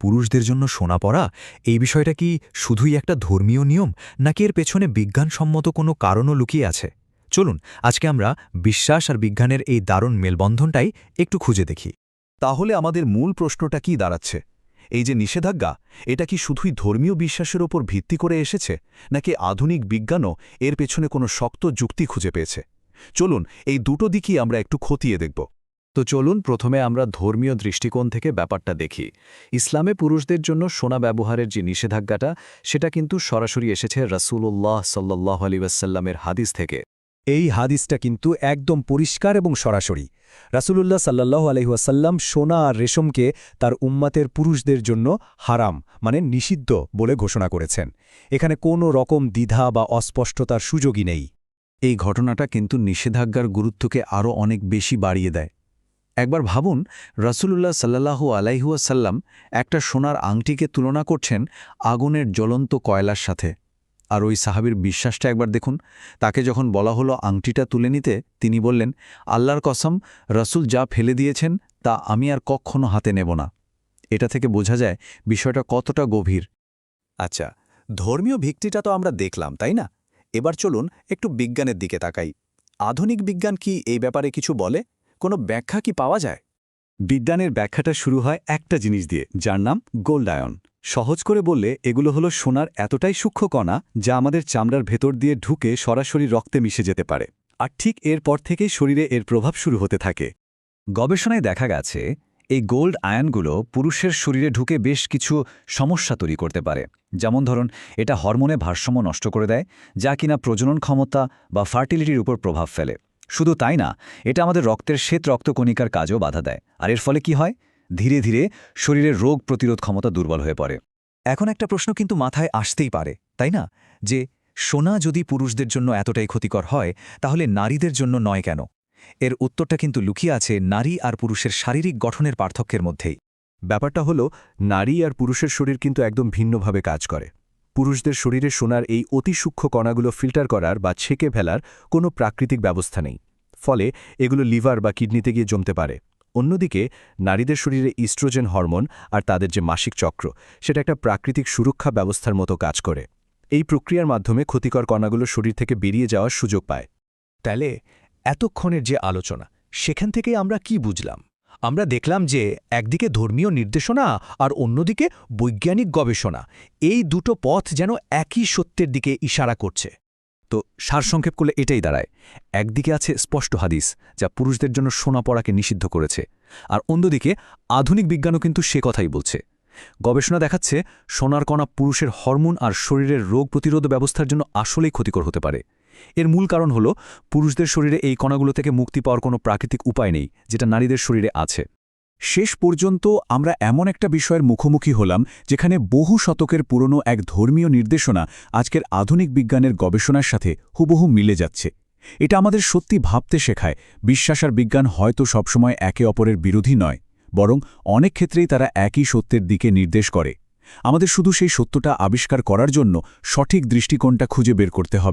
পুরুষদের জন্য সোনা পরা এই বিষয়টা কি শুধুই একটা ধর্মীয় নিয়ম নাকি এর পেছনে বিজ্ঞানসম্মত কোনো কারণও লুকিয়ে আছে? চলুন আজকে আমরা বিশ্বাস আর বিজ্ঞানের এই দারুণ মেলবন্ধনটাই একটু খুঁজে দেখি। তাহলে আমাদের মূল প্রশ্নটা কি দাঁড়াচ্ছে? এই যে নিষেধাজ্ঞা, এটা কি শুধুই ধর্মীয় বিশ্বাসের ওপর ভিত্তি করে এসেছে, নাকি আধুনিক বিজ্ঞানও এর পেছনে কোনো শক্ত যুক্তি খুঁজে পেয়েছে? চলুন এই দুটো দিকই আমরা একটু খতিয়ে দেখব। তো চলুন প্রথমে আমরা ধর্মীয় দৃষ্টিকোণ থেকে ব্যাপারটা দেখি। ইসলামে পুরুষদের জন্য সোনা ব্যবহারের যে নিষেধাজ্ঞাটা, সেটা কিন্তু সরাসরি এসেছে রাসূলুল্লাহ সাল্লাল্লাহু আলাইহি ওয়াসাল্লামের হাদিস থেকে। এই হাদিসটা কিন্তু একদম পরিষ্কার এবং সরাসরি। রাসূলুল্লাহ সাল্লাল্লাহু আলাইহি ওয়াসাল্লাম সোনা আর রেশমকে তার উম্মতের পুরুষদের জন্য হারাম মানে নিষিদ্ধ বলে ঘোষণা করেছেন। এখানে কোনো রকম দ্বিধা বা অস্পষ্টতার সুযোগই নেই। এই ঘটনাটা কিন্তু নিষেধাজ্ঞার গুরুত্বকে আরও অনেক বেশি বাড়িয়ে দেয়। একবার ভাবুন, রাসূলুল্লাহ সাল্লাল্লাহু আলাইহি ওয়াসাল্লাম একটা সোনার আংটিকে তুলনা করছেন আগুনের জ্বলন্ত কয়লার সাথে। আর ওই সাহাবীর বিশ্বাসটা একবার দেখুন। তাকে যখন বলা হলো আংটিটা তুলে নিতে, তিনি বললেন, আল্লাহর কসম, রাসূল যা ফেলে দিয়েছেন তা আমি আর কখনো হাতে নেব না। এটা থেকে বোঝা যায় বিষয়টা কতটা গভীর। আচ্ছা, ধর্মীয় ভিত্তিটা তো আমরা দেখলাম, তাই না? এবার চলুন একটু বিজ্ঞানের দিকে তাকাই। আধুনিক বিজ্ঞান কি এই ব্যাপারে কিছু বলে? কোনো ব্যাখ্যা কি পাওয়া যায়? বিজ্ঞানের ব্যাখ্যাটা শুরু হয় একটা জিনিস দিয়ে, যার নাম গোল্ড আয়ন। সহজ করে বললে এগুলো হলো সোনার এতটাই সূক্ষ্ম কণা যা আমাদের চামড়ার ভেতর দিয়ে ঢুকে সরাসরি রক্তে মিশে যেতে পারে। আর ঠিক এরপর থেকেই শরীরে এর প্রভাব শুরু হতে থাকে। গবেষণায় দেখা গেছে এই গোল্ড আয়নগুলো পুরুষের শরীরে ঢুকে বেশ কিছু সমস্যা তৈরি করতে পারে। যেমন ধরুন, এটা হরমোনে ভারসাম্য নষ্ট করে দেয়, যা কিনা প্রজনন ক্ষমতা বা ফার্টিলিটির উপর প্রভাব ফেলে। শুধু তাই না, এটা আমাদের রক্তের শ্বেত রক্তকণিকার কাজও বাধা দেয়। আর এর ফলে কি হয়? ধীরে ধীরে শরীরের রোগ প্রতিরোধ ক্ষমতা দুর্বল হয়ে পড়ে। এখন একটা প্রশ্ন কিন্তু মাথায় আসতেই পারে, তাই না? যে সোনা যদি পুরুষদের জন্য এতটাই ক্ষতিকর হয়, তাহলে নারীদের জন্য নয় কেন? এর উত্তরটা কিন্তু লুকিয়ে আছে নারী আর পুরুষের শারীরিক গঠনের পার্থক্যের মধ্যেই। ব্যাপারটা হলো, নারী আর পুরুষের শরীর কিন্তু একদম ভিন্নভাবে কাজ করে। পুরুষদের শরীরে সোনার এই অতি সূক্ষ্ম কণাগুলো ফিল্টার করার বা ছেঁকে ফেলার কোনো প্রাকৃতিক ব্যবস্থা নেই। ফলে এগুলো লিভার বা কিডনিতে গিয়ে জমতে পারে। অন্যদিকে নারীদের শরীরে ইস্ট্রোজেন হরমোন আর তাদের যে মাসিক চক্র, সেটা একটা প্রাকৃতিক সুরক্ষা ব্যবস্থার মতো কাজ করে। এই প্রক্রিয়ার মাধ্যমে ক্ষতিকর কণাগুলো শরীর থেকে বেরিয়ে যাওয়ার সুযোগ পায়। তাহলে এতক্ষণের যে আলোচনা, সেখান থেকে আমরা কি বুঝলাম? আমরা দেখলাম যে একদিকে ধর্মীয় নির্দেশনা আর অন্যদিকে বৈজ্ঞানিক গবেষণা, এই দুটো পথ যেন একই সত্যের দিকে ইশারা করছে। তো সারসংক্ষেপ করলে এটাই দাঁড়ায়, একদিকে আছে স্পষ্ট হাদিস যা পুরুষদের জন্য সোনা পরাকে নিষিদ্ধ করেছে, আর অন্যদিকে আধুনিক বিজ্ঞানও কিন্তু সে কথাই বলছে। গবেষণা দেখাচ্ছে সোনার কণা পুরুষের হরমোন আর শরীরের রোগ প্রতিরোধ ব্যবস্থার জন্য আসলেই ক্ষতিকর হতে পারে। এর মূল কারণ হল পুরুষদের শরীরে এই কণাগুলো থেকে মুক্তি পাওয়ার কোনো প্রাকৃতিক উপায় নেই, যেটা নারীদের শরীরে আছে। শেষ পর্যন্ত আমরা এমন একটা বিষয়ের মুখোমুখি হলাম যেখানে বহু শতকের পুরনো এক ধর্মীয় নির্দেশনা আজকের আধুনিক বিজ্ঞানের গবেষণার সাথে হুবহু মিলে যাচ্ছে। এটা আমাদের সত্যি ভাবতে শেখায়, বিশ্বাস আর বিজ্ঞান হয়তো সবসময় একে অপরের বিরোধী নয়, বরং অনেক ক্ষেত্রেই তারা একই সত্যের দিকে নির্দেশ করে। আমাদের শুধু সেই সত্যটা আবিষ্কার করার জন্য সঠিক দৃষ্টিকোণটা খুঁজে বের করতে হবে।